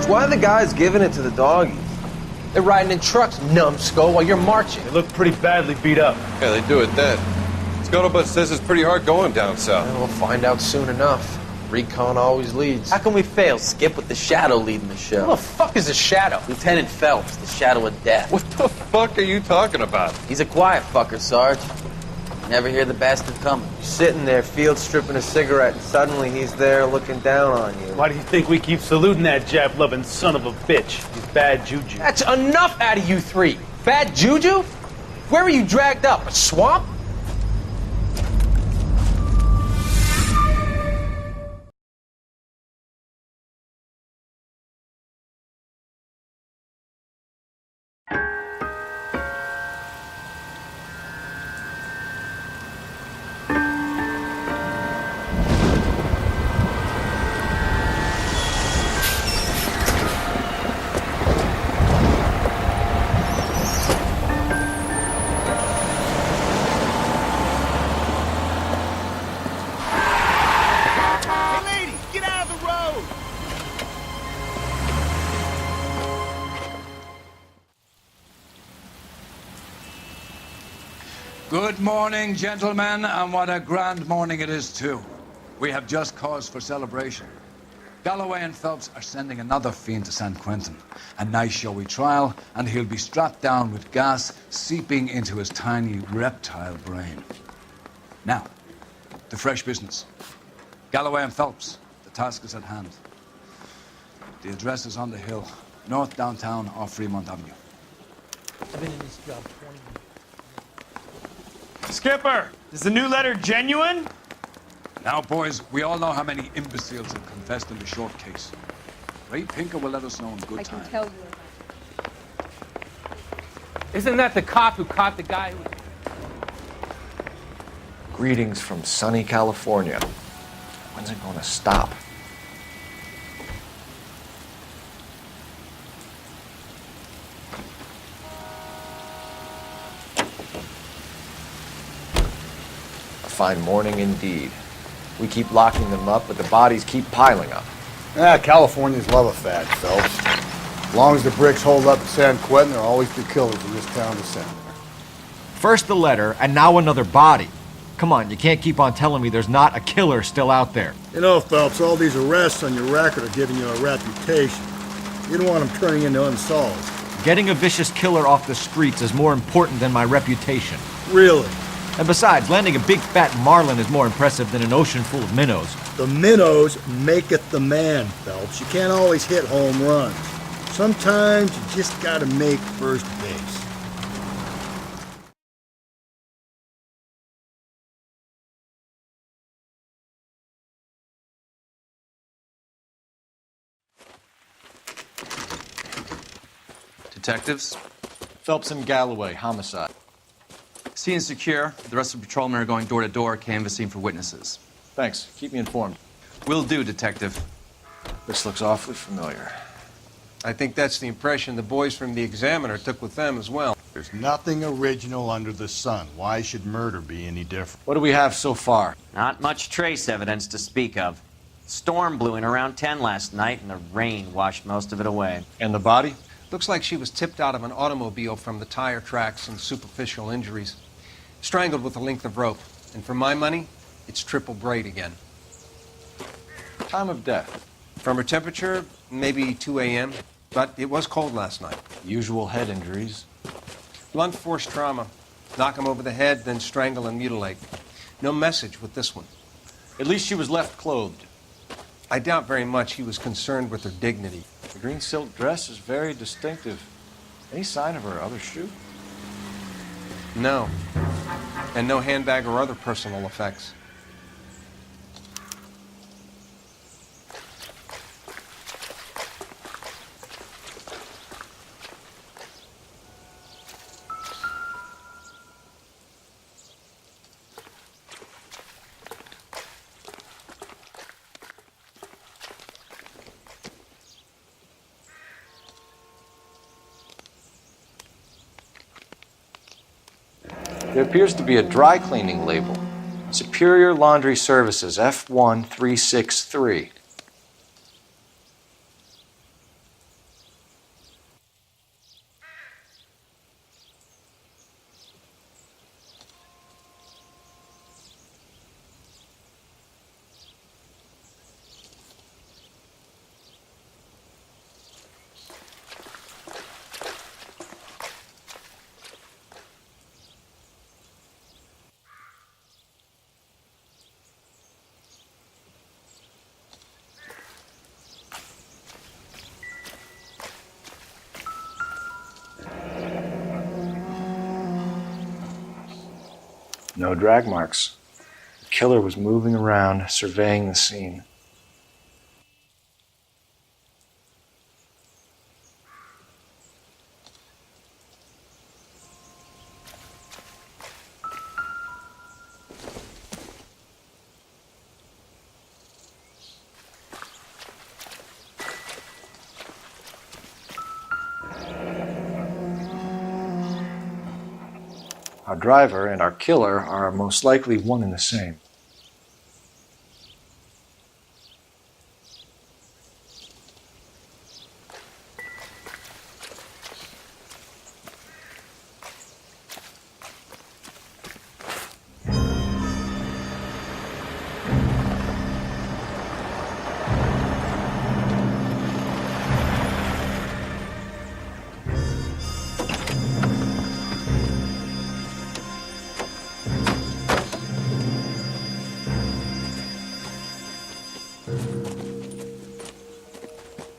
Sarge, why are the guys giving it to the doggies? They're riding in trucks, numbskull, while you're marching. They look pretty badly beat up. Yeah, they do at that. Scuttlebutt says it's pretty hard going down south. Well, we'll find out soon enough. Recon always leads. How can we fail? Skip with the Shadow leading the show. Who the fuck is a Shadow? Lieutenant Phelps, the Shadow of Death. What the fuck are you talking about? He's a quiet fucker, Sarge. Never hear the bastard coming. You're sitting there, field stripping a cigarette, and suddenly he's there looking down on you. Why do you think we keep saluting that Jap-loving son of a bitch? He's bad juju. That's enough out of you three. Bad juju? Where were you dragged up? A swamp? Good morning, gentlemen, and what a grand morning it is, too. We have just cause for celebration. Galloway and Phelps are sending another fiend to San Quentin. A nice showy trial, and he'll be strapped down with gas seeping into his tiny reptile brain. Now, to fresh business. Galloway and Phelps, the task is at hand. The address is on the hill, north downtown off Fremont Avenue. I've been in this job 20 years. Skipper, is the new letter genuine? Now, boys, we all know how many imbeciles have confessed in the short case. Ray Pinker will let us know in good time. I can tell you. Isn't that the cop who caught the guy who... Greetings from sunny California. When's it gonna stop? Fine morning indeed. We keep locking them up, but the bodies keep piling up. Californians love a fad, Phelps. As long as the bricks hold up in San Quentin, there'll always be killers in this town to send there. First the letter, and now another body. Come on, you can't keep on telling me there's not a killer still out there. You know, Phelps, all these arrests on your record are giving you a reputation. You don't want them turning into unsolved. Getting a vicious killer off the streets is more important than my reputation. Really? And besides, landing a big fat marlin is more impressive than an ocean full of minnows. The minnows maketh the man, Phelps. You can't always hit home runs. Sometimes you just gotta make first base. Detectives? Phelps and Galloway, homicide. Scene secure. The rest of the patrolmen are going door to door, canvassing for witnesses. Thanks. Keep me informed. Will do, Detective. This looks awfully familiar. I think that's the impression the boys from the Examiner took with them as well. There's nothing original under the sun. Why should murder be any different? What do we have so far? Not much trace evidence to speak of. Storm blew in around 10 last night, and the rain washed most of it away. And the body? Looks like she was tipped out of an automobile from the tire tracks and superficial injuries. Strangled with a length of rope. And for my money, it's triple braid again. Time of death? From her temperature, maybe 2 a.m., but it was cold last night. Usual head injuries. Blunt force trauma. Knock him over the head, then strangle and mutilate. No message with this one. At least she was left clothed. I doubt very much he was concerned with her dignity. The green silk dress is very distinctive. Any sign of her other shoe? No. And no handbag or other personal effects. There appears to be a dry cleaning label. Superior Laundry Services, F1363. No drag marks. The killer was moving around, surveying the scene. Our driver and our killer are most likely one and the same.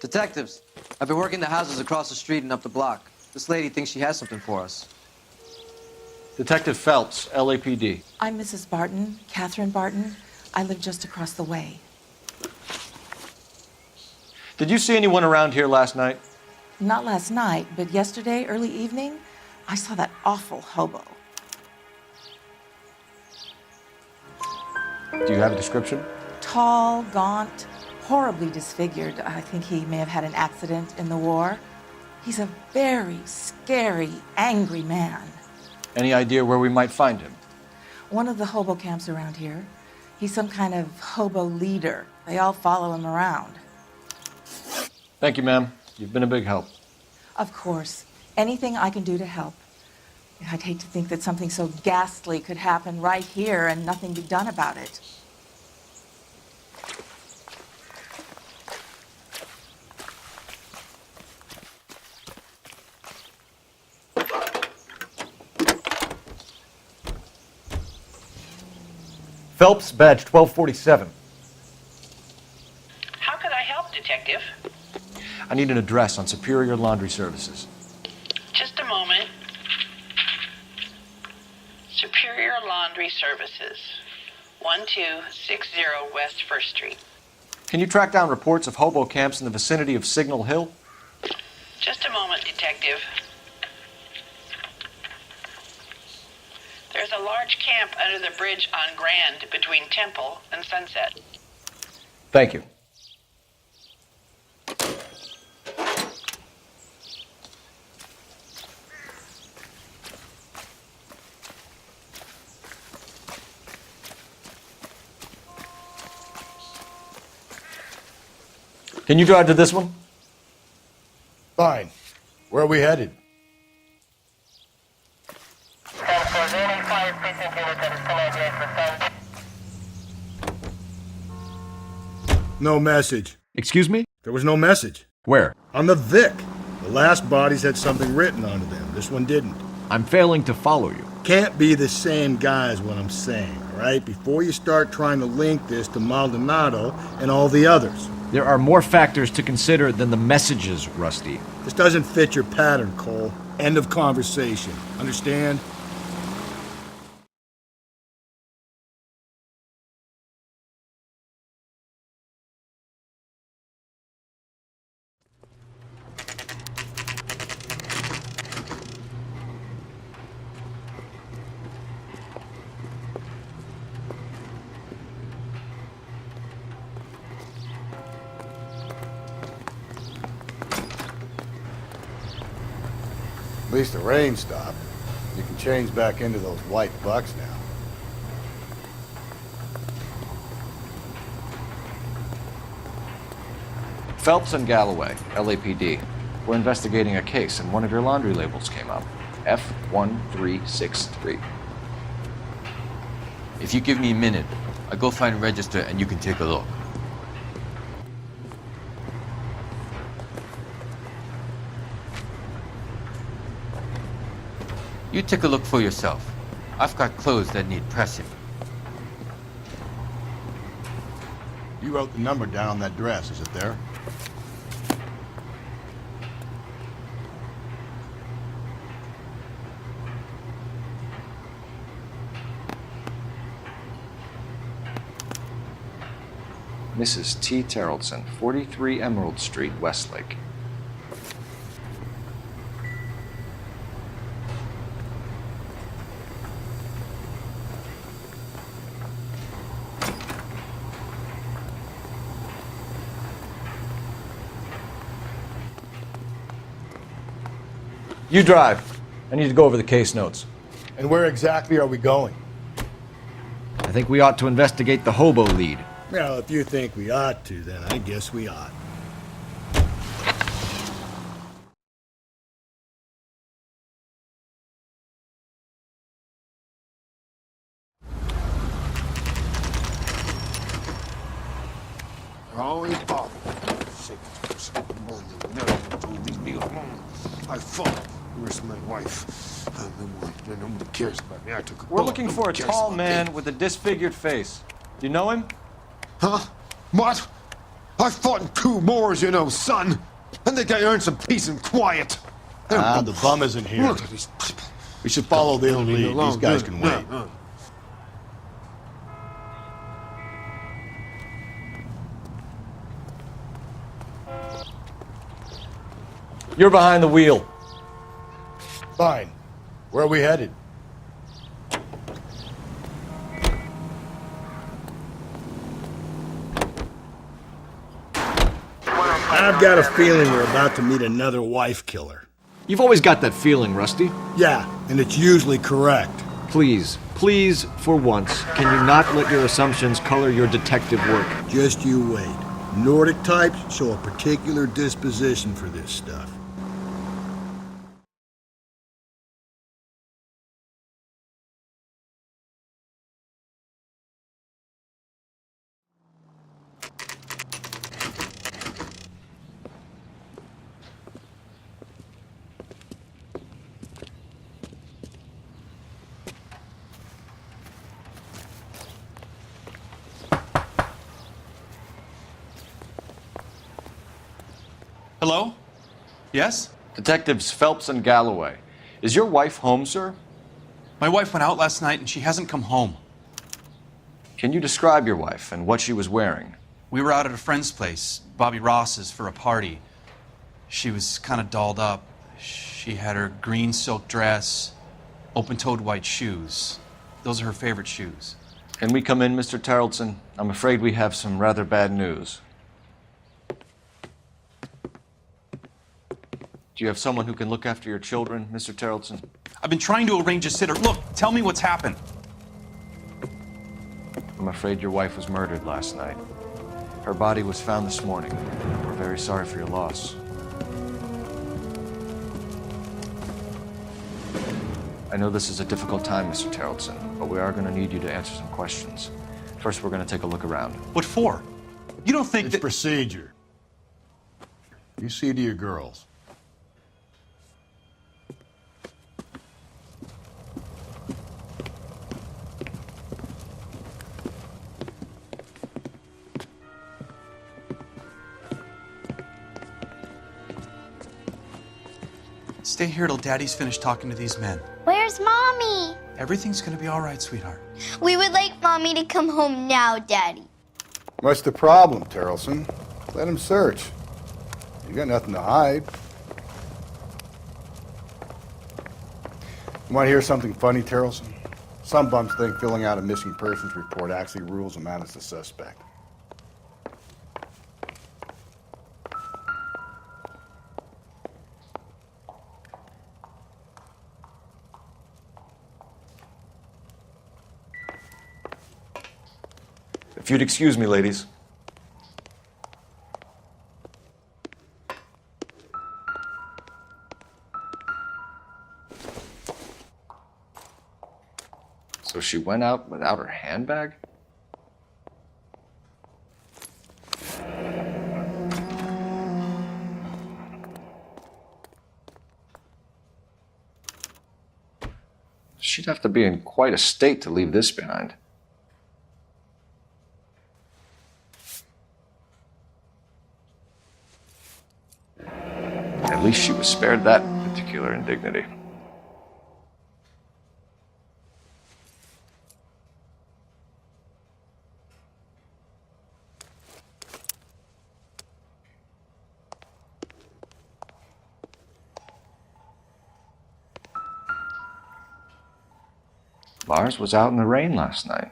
Detectives, I've been working the houses across the street and up the block. This lady thinks she has something for us. Detective Phelps, LAPD. I'm Mrs. Barton, Catherine Barton. I live just across the way. Did you see anyone around here last night? Not last night, but yesterday, early evening, I saw that awful hobo. Do you have a description? Tall, gaunt, horribly disfigured. I think he may have had an accident in the war. He's a very scary, angry man. Any idea where we might find him? One of the hobo camps around here. He's some kind of hobo leader. They all follow him around. Thank you, ma'am. You've been a big help. Of course. Anything I can do to help. I'd hate to think that something so ghastly could happen right here and nothing be done about it. Phelps, badge 1247. How could I help, Detective? I need an address on Superior Laundry Services. Just a moment. Superior Laundry Services, 1260 West 1st Street. Can you track down reports of hobo camps in the vicinity of Signal Hill? Just a moment, Detective. There's a large camp under the bridge on Grand between Temple and Sunset. Thank you. Can you drive to this one? Fine. Where are we headed? No message. Excuse me? There was no message. Where? On the Vic. The last bodies had something written onto them. This one didn't. I'm failing to follow you. Can't be the same guy is what I'm saying, all right? Before you start trying to link this to Maldonado and all the others. There are more factors to consider than the messages, Rusty. This doesn't fit your pattern, Cole. End of conversation. Understand? At least the rain stopped. You can change back into those white bucks now. Phelps and Galloway, LAPD. We're investigating a case and one of your laundry labels came up. F1363. If you give me a minute, I'll go find a register and you can take a look. You take a look for yourself. I've got clothes that need pressing. You wrote the number down on that dress, is it there? Mrs. T. Terrellson, 43 Emerald Street, Westlake. You drive. I need to go over the case notes. And where exactly are we going? I think we ought to investigate the hobo lead. Well, if you think we ought to, then I guess we ought. Oh, it's Bob. I fought. Where's my wife? Nobody cares about me. I took a We're bullet. looking for a Nobody cares tall about man me. with a disfigured face. You know him? Huh? What? I fought in 2 wars, you know, son. I think I earned some peace and quiet. The bum isn't here. Look at these people. We should follow the Leave me lead. alone. These guys can wait. You're behind the wheel. Fine. Where are we headed? I've got a feeling we're about to meet another wife killer. You've always got that feeling, Rusty. Yeah, and it's usually correct. Please, please, for once, can you not let your assumptions color your detective work? Just you wait. Nordic types show a particular disposition for this stuff. Hello? Yes? Detectives Phelps and Galloway. Is your wife home, sir? My wife went out last night and she hasn't come home. Can you describe your wife and what she was wearing? We were out at a friend's place, Bobby Ross's, for a party. She was kind of dolled up. She had her green silk dress, open-toed white shoes. Those are her favorite shoes. Can we come in, Mr. Terrellson? I'm afraid we have some rather bad news. Do you have someone who can look after your children, Mr. Terrellson? I've been trying to arrange a sitter. Look, tell me what's happened. I'm afraid your wife was murdered last night. Her body was found this morning. We're very sorry for your loss. I know this is a difficult time, Mr. Terrellson, but we are going to need you to answer some questions. First, we're going to take a look around. What for? You don't think It's that... procedure. You see to your girls. Stay here till Daddy's finished talking to these men. Where's Mommy? Everything's gonna be all right, sweetheart. We would like Mommy to come home now, Daddy. What's the problem, Terrellson? Let him search. You got nothing to hide. You want to hear something funny, Terrellson? Some bums think filling out a missing persons report actually rules a man as a suspect. If you'd excuse me, ladies. So she went out without her handbag? She'd have to be in quite a state to leave this behind. At least she was spared that particular indignity. Lars was out in the rain last night.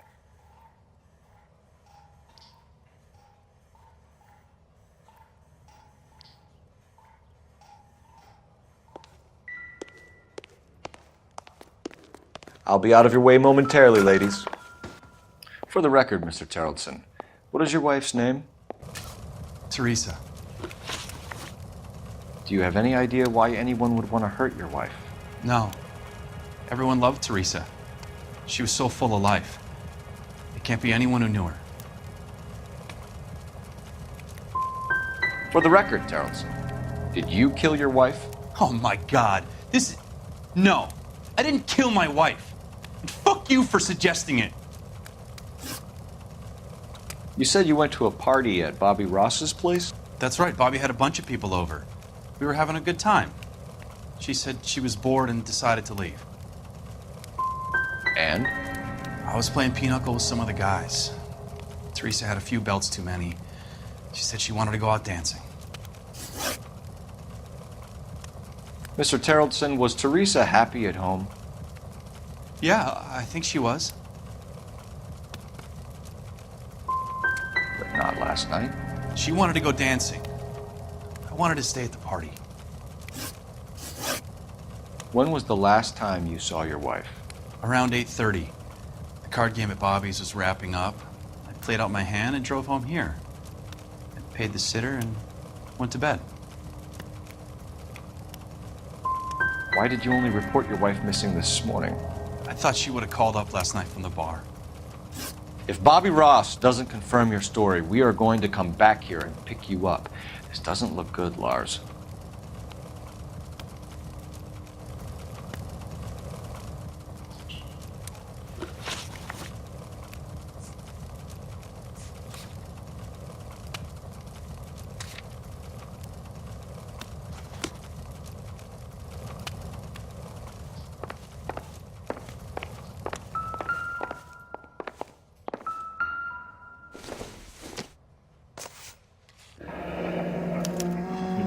I'll be out of your way momentarily, ladies. For the record, Mr. Terrelson, what is your wife's name? Teresa. Do you have any idea why anyone would want to hurt your wife? No. Everyone loved Teresa. She was so full of life. It can't be anyone who knew her. For the record, Terrelson, did you kill your wife? Oh my God. No. I didn't kill my wife. And fuck you for suggesting it. You said you went to a party at Bobby Ross's place? That's right. Bobby had a bunch of people over. We were having a good time. She said she was bored and decided to leave. And? I was playing pinochle with some of the guys. Teresa had a few belts too many. She said she wanted to go out dancing. Mr. Terrelson, was Teresa happy at home? Yeah, I think she was. But not last night. She wanted to go dancing. I wanted to stay at the party. When was the last time you saw your wife? Around 8:30. The card game at Bobby's was wrapping up. I played out my hand and drove home here. I paid the sitter and went to bed. Why did you only report your wife missing this morning? I thought she would have called up last night from the bar. If Bobby Ross doesn't confirm your story, we are going to come back here and pick you up. This doesn't look good, Lars.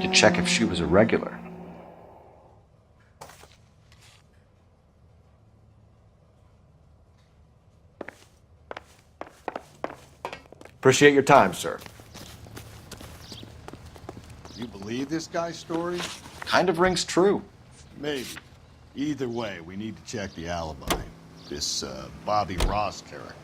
To check if she was a regular. Appreciate your time, sir. You believe this guy's story? Kind of rings true. Maybe. Either way, we need to check the alibi. This Bobby Ross character.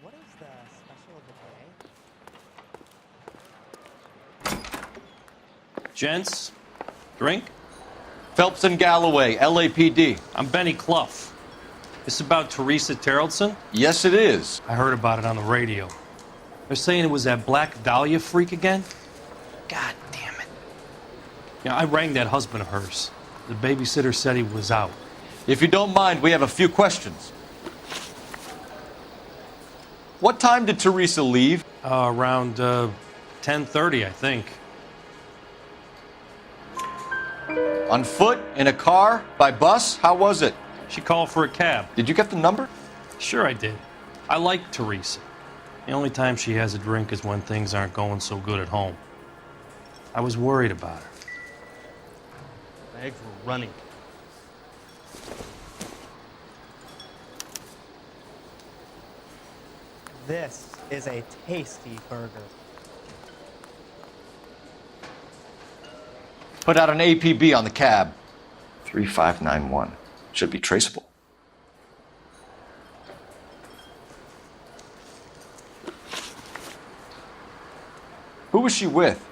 What is the special of the day? Gents, drink? Phelps and Galloway, LAPD. I'm Benny Clough. This about Teresa Terrelson? Yes, it is. I heard about it on the radio. They're saying it was that Black Dahlia freak again? God damn it. Yeah, I rang that husband of hers. The babysitter said he was out. If you don't mind, we have a few questions. What time did Teresa leave? Around 10:30, I think. On foot? In a car? By bus? How was it? She called for a cab. Did you get the number? Sure I did. I like Teresa. The only time she has a drink is when things aren't going so good at home. I was worried about her. Legs were running. This is a tasty burger. Put out an APB on the cab. 3591. Should be traceable. Who was she with?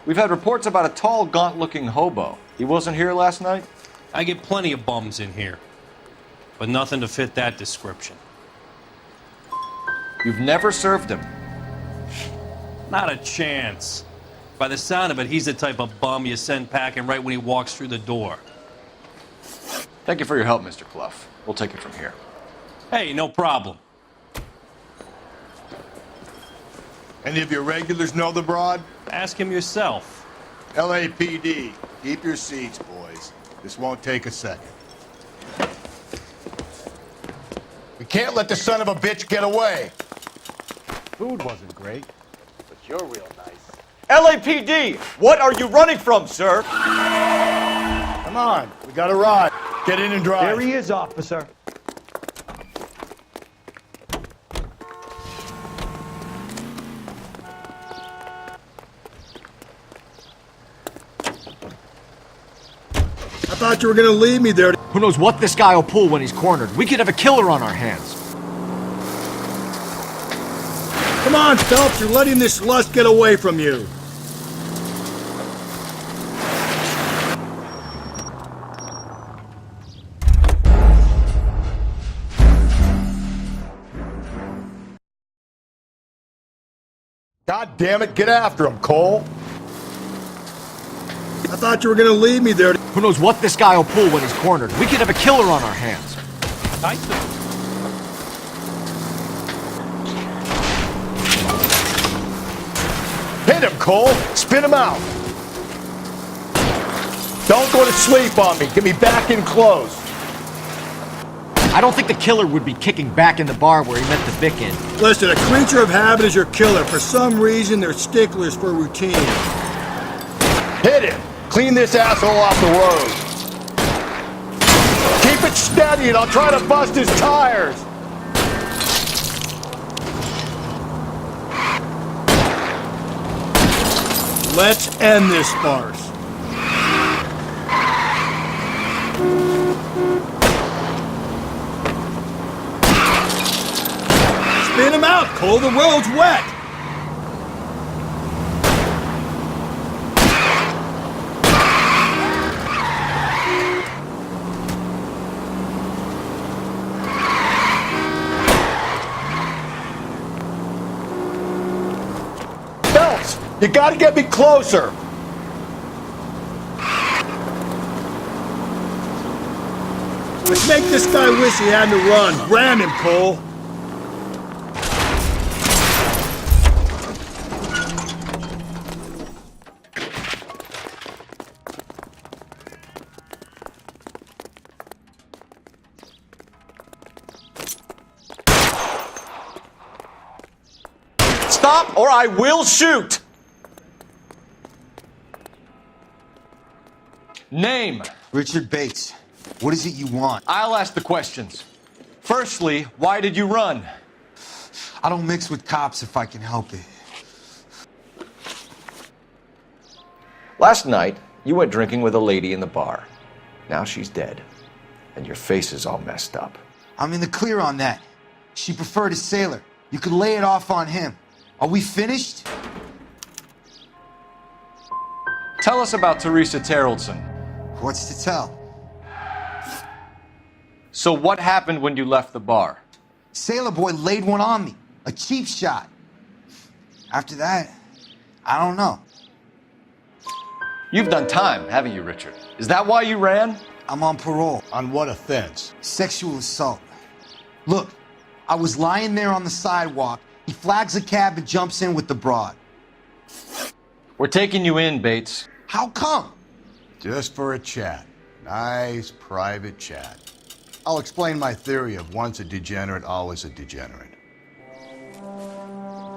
We've had reports about a tall, gaunt-looking hobo. He wasn't here last night? I get plenty of bums in here, but nothing to fit that description. You've never served him? Not a chance. By the sound of it, he's the type of bum you send packing right when he walks through the door. Thank you for your help, Mr. Clough. We'll take it from here. Hey, no problem. Any of your regulars know the broad? Ask him yourself. LAPD, keep your seats, boys. This won't take a second. We can't let the son of a bitch get away. Food wasn't great, but you're real nice. LAPD, what are you running from, sir? Come on, we got a ride. Get in and drive. There he is, officer. I thought you were gonna leave me there. Who knows what this guy will pull when he's cornered? We could have a killer on our hands. Come on, Phelps, you're letting this lust get away from you. God damn it, get after him, Cole. I thought you were gonna leave me there. Who knows what this guy will pull when he's cornered? We could have a killer on our hands. Hit him, Cole. Spin him out. Don't go to sleep on me. Get me back in close. I don't think the killer would be kicking back in the bar where he meant to Vic in. Listen, a creature of habit is your killer. For some reason, they're sticklers for routine. Hit him. Clean this asshole off the road. Keep it steady and I'll try to bust his tires. Let's end this farce. Spin him out, Cole. The road's wet. You gotta get me closer! Let's make this guy wish he had to run. Ram him, Cole. Stop or I will shoot! Name. Richard Bates. What is it you want? I'll ask the questions. Firstly, why did you run? I don't mix with cops if I can help it. Last night, you went drinking with a lady in the bar. Now she's dead. And your face is all messed up. I'm in the clear on that. She preferred a sailor. You could lay it off on him. Are we finished? Tell us about Teresa Terrellson. What's to tell? So what happened when you left the bar? Sailor boy laid one on me. A cheap shot. After that, I don't know. You've done time, haven't you, Richard? Is that why you ran? I'm on parole. On what offense? Sexual assault. Look, I was lying there on the sidewalk. He flags a cab and jumps in with the broad. We're taking you in, Bates. How come? Just for a chat. Nice, private chat. I'll explain my theory of once a degenerate, always a degenerate.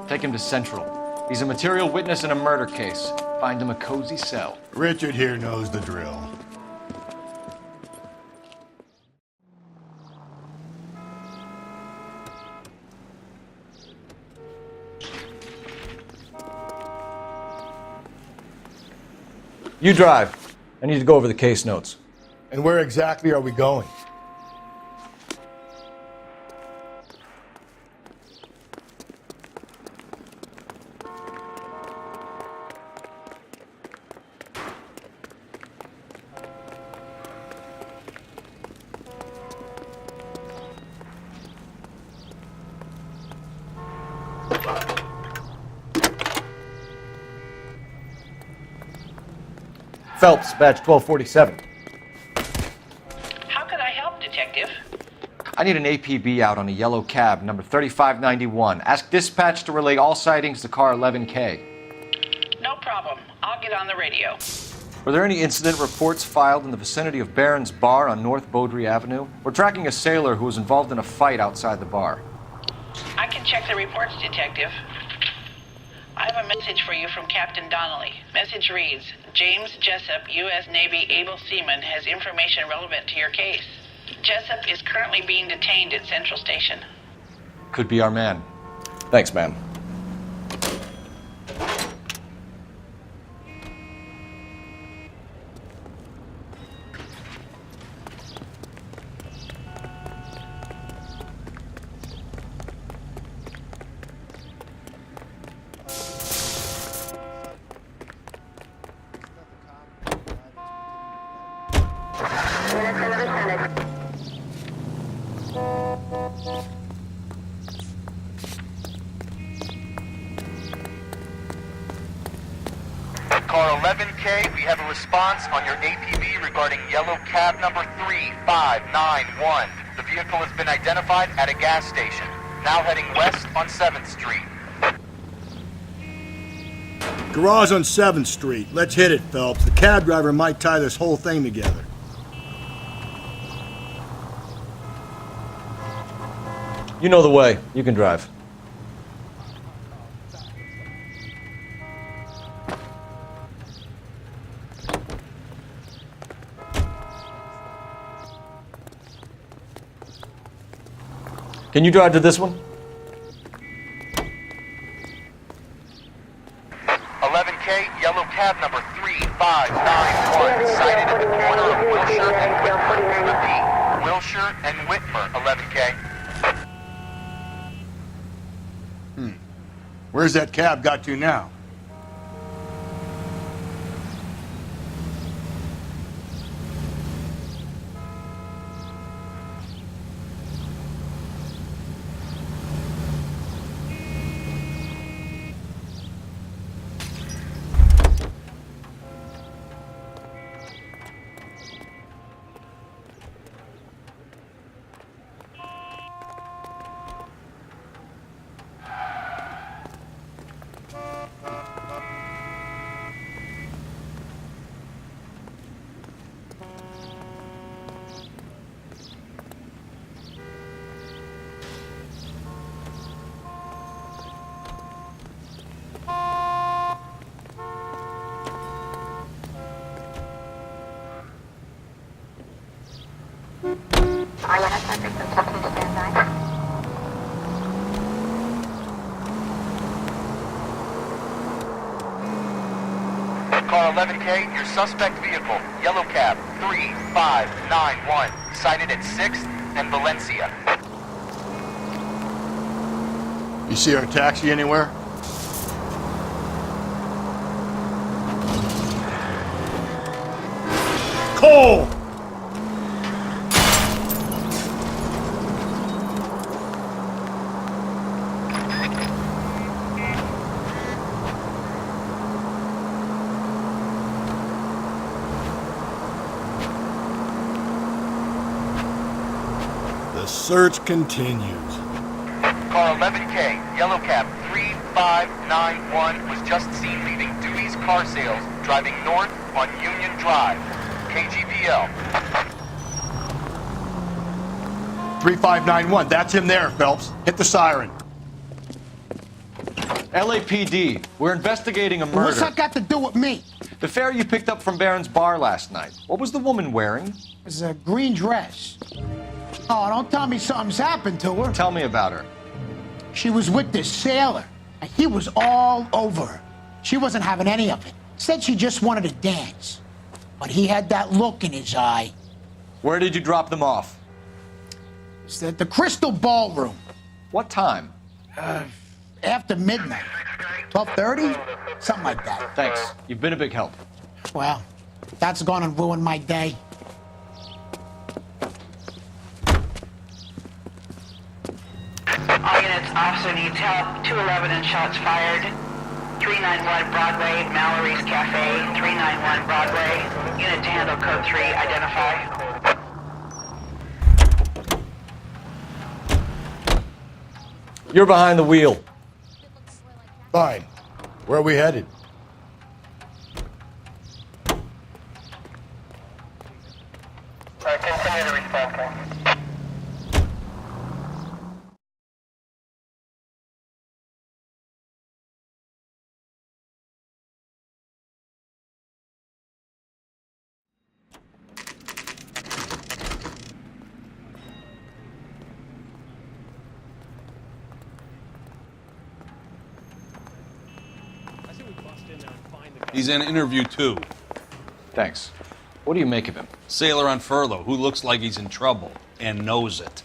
Take him to Central. He's a material witness in a murder case. Find him a cozy cell. Richard here knows the drill. You drive. I need to go over the case notes. And where exactly are we going? Phelps, badge 1247. How can I help, Detective? I need an APB out on a yellow cab, number 3591. Ask dispatch to relay all sightings to car 11K. No problem. I'll get on the radio. Were there any incident reports filed in the vicinity of Barron's Bar on North Beaudry Avenue? We're tracking a sailor who was involved in a fight outside the bar. I can check the reports, Detective. I have a message for you from Captain Donnelly. Message reads, James Jessup, U.S. Navy able seaman, has information relevant to your case. Jessup is currently being detained at Central Station. Could be our man. Thanks, ma'am. Car 11K, we have a response on your APB regarding yellow cab number 3591. The vehicle has been identified at a gas station. Now heading west on 7th Street. Garage on 7th Street. Let's hit it, Phelps. The cab driver might tie this whole thing together. You know the way. You can drive. Can you drive to this one? 11K, yellow cab number 3591, sighted at the corner of Wilshire and Whitmer. Repeat, Wilshire and Whitmer, 11K. Where's that cab got to now? Car 11K, your suspect vehicle, yellow cab 3591, sighted at 6th and Valencia. You see our taxi anywhere? Cole! The search continues. Car 11K, yellow cab 3591, was just seen leaving Dewey's Car Sales, driving north on Union Drive. KGPL. 3591, that's him there, Phelps. Hit the siren. LAPD, we're investigating a murder. What's that got to do with me? The fare you picked up from Barron's Bar last night. What was the woman wearing? It was a green dress. Oh, don't tell me something's happened to her. Tell me about her. She was with this sailor, and he was all over her. She wasn't having any of it. Said she just wanted to dance. But he had that look in his eye. Where did you drop them off? It's at the Crystal Ballroom. What time? After midnight. 12:30? Something like that. Thanks. You've been a big help. Well, that's gonna ruin my day. All units, officer needs help. 211 and shots fired. 391 Broadway, Mallory's Cafe. 391 Broadway. Unit to handle code 3, identify. You're behind the wheel. Fine. Where are we headed? Continue to respond, call. He's in interview 2. Thanks. What do you make of him? Sailor on furlough who looks like he's in trouble and knows it.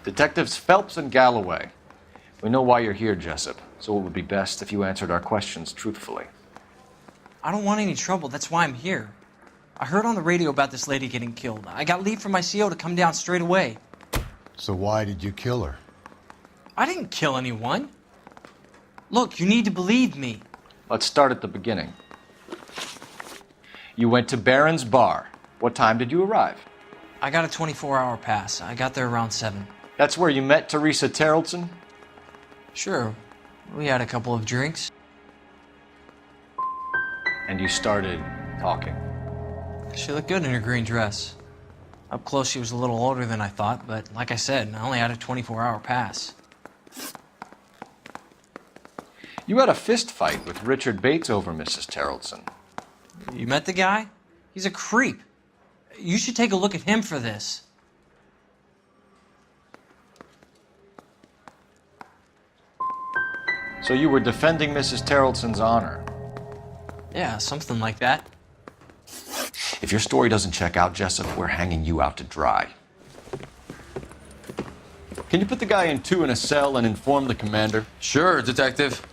Detectives Phelps and Galloway. We know why you're here, Jessup, so it would be best if you answered our questions truthfully. I don't want any trouble. That's why I'm here. I heard on the radio about this lady getting killed. I got leave from my CO to come down straight away. So why did you kill her? I didn't kill anyone. Look, you need to believe me. Let's start at the beginning. You went to Barron's Bar. What time did you arrive? I got a 24-hour pass. I got there around 7. That's where you met Teresa Terrelson? Sure. We had a couple of drinks. And you started talking. She looked good in her green dress. Up close, she was a little older than I thought, but like I said, I only had a 24-hour pass. You had a fist fight with Richard Bates over Mrs. Terrelson. You met the guy? He's a creep. You should take a look at him for this. So you were defending Mrs. Terrelson's honor? Yeah, something like that. If your story doesn't check out, Jessup, we're hanging you out to dry. Can you put the guy in 2 in a cell and inform the commander? Sure, Detective.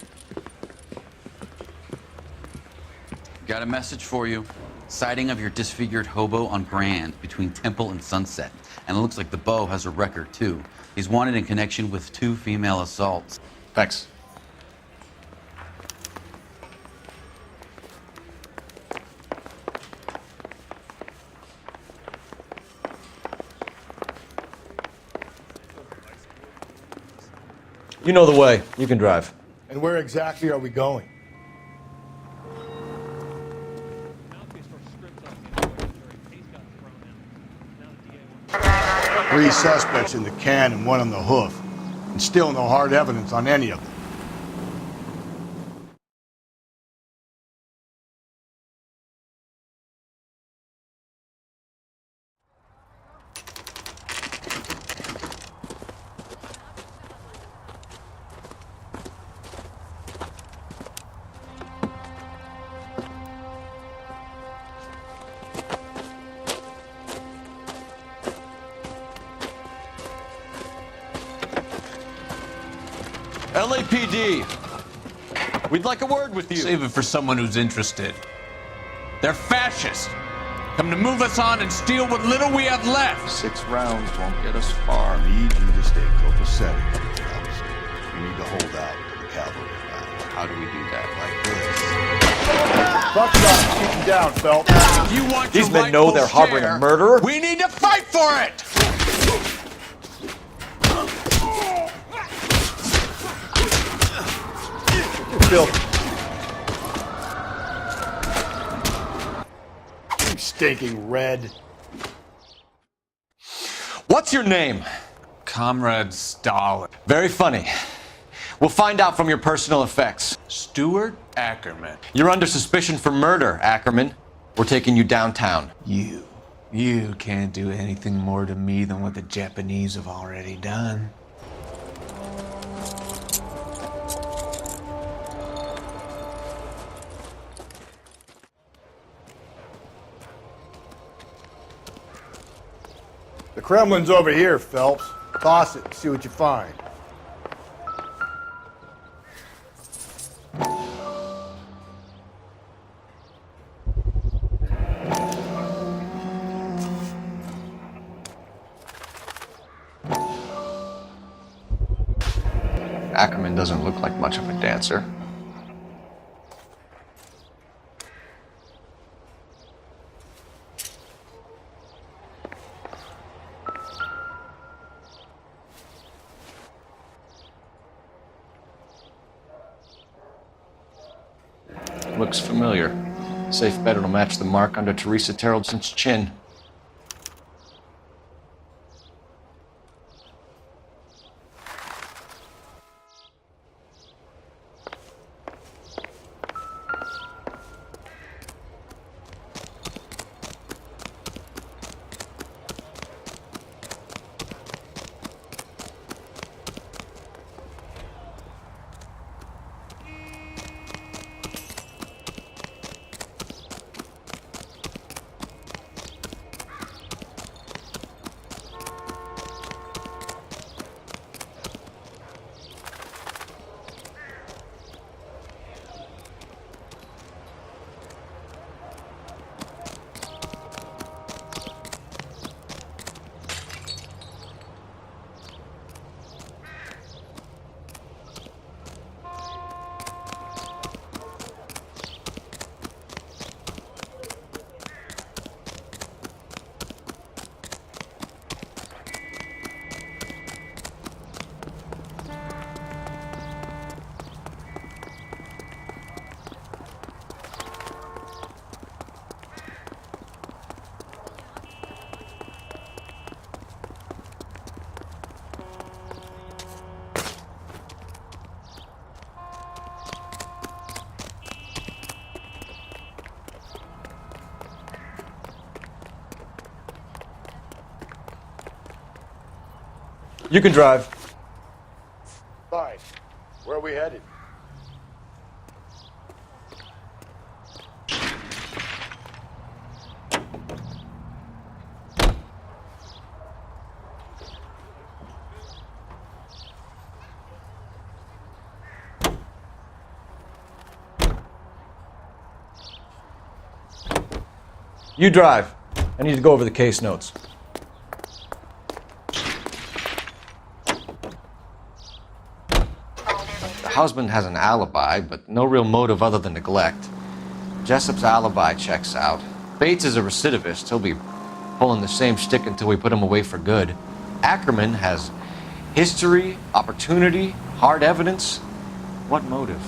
Got a message for you. Sighting of your disfigured hobo on Grand between Temple and Sunset. And it looks like the Beau has a record, too. He's wanted in connection with 2 female assaults. Thanks. You know the way. You can drive. And where exactly are we going? 3 suspects in the can and 1 on the hoof. And still no hard evidence on any of them. LAPD, we'd like a word with you. Save it for someone who's interested. They're fascists. Come to move us on and steal what little we have left. 6 rounds won't get us far. I need you to stay copacetic, Phelps. You need to hold out to the cavalry round. How do we do that? Like this. Buckshot, keep him down, Phelps. If you want These your men know they're rightful harboring share, a murderer. We need to fight for it. Filthy. You stinking red. What's your name? Comrade Stalin. Very funny. We'll find out from your personal effects. Stuart Ackerman. You're under suspicion for murder, Ackerman. We're taking you downtown. You can't do anything more to me than what the Japanese have already done. The Kremlin's over here, Phelps. Toss it, see what you find. Ackerman Ackerman doesn't look like much of a dancer. Looks familiar. Safe bet it'll match the mark under Teresa Terreldson's chin. You can drive. Fine. Where are we headed? You drive. I need to go over the case notes. The husband has an alibi, but no real motive other than neglect. Jessup's alibi checks out. Bates is a recidivist. He'll be pulling the same stick until we put him away for good. Ackerman has history, opportunity, hard evidence. What motive?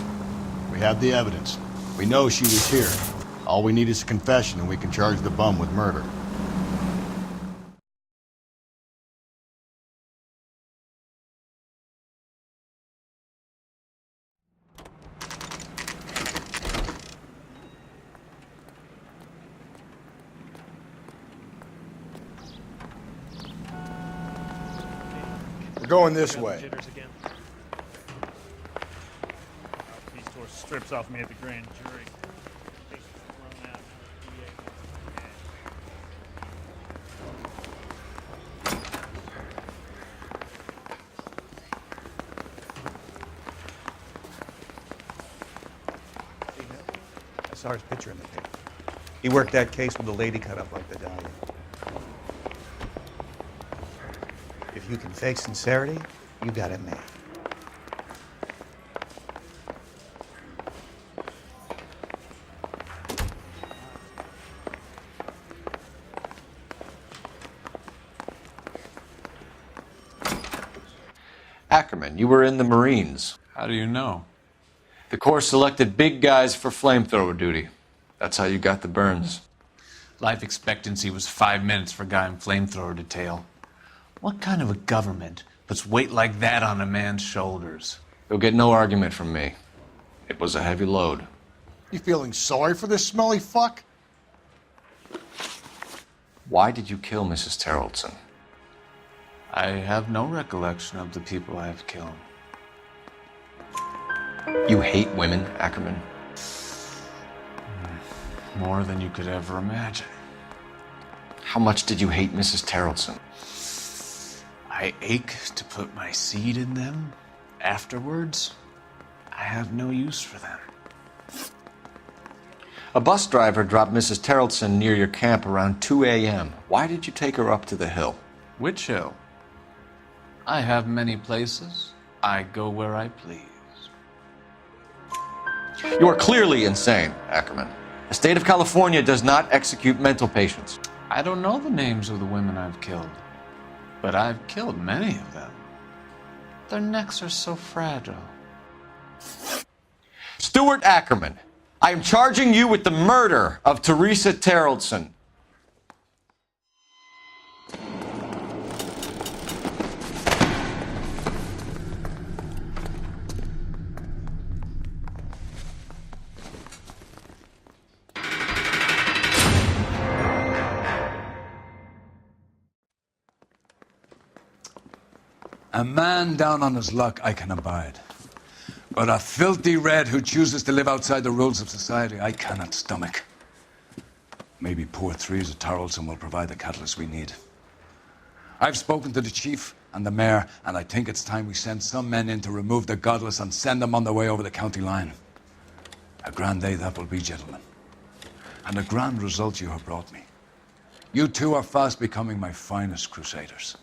We have the evidence. We know she was here. All we need is a confession, and we can charge the bum with murder. We're going this way. These tore strips off me at the grand jury. I saw his picture in the paper. He worked that case with the lady cut up like the dahlia. If you can fake sincerity, you got it made. Ackerman, you were in the Marines. How do you know? The Corps selected big guys for flamethrower duty. That's how you got the burns. Life expectancy was 5 minutes for a guy in flamethrower detail. What kind of a government puts weight like that on a man's shoulders? You'll get no argument from me. It was a heavy load. You feeling sorry for this smelly fuck? Why did you kill Mrs. Terreldson? I have no recollection of the people I have killed. You hate women, Ackerman? More than you could ever imagine. How much did you hate Mrs. Terreldson? I ache to put my seed in them. Afterwards, I have no use for them. A bus driver dropped Mrs. Terreldson near your camp around 2 a.m. Why did you take her up to the hill? Which hill? I have many places. I go where I please. You are clearly insane, Ackerman. The state of California does not execute mental patients. I don't know the names of the women I've killed, but I've killed many of them. Their necks are so fragile. Stuart Ackerman, I am charging you with the murder of Teresa Terrellson. A man down on his luck I can abide. But a filthy red who chooses to live outside the rules of society, I cannot stomach. Maybe poor Teresa Terrellson will provide the catalyst we need. I've spoken to the chief and the mayor, and I think it's time we send some men in to remove the godless and send them on their way over the county line. A grand day that will be, gentlemen. And a grand result you have brought me. You two are fast becoming my finest crusaders.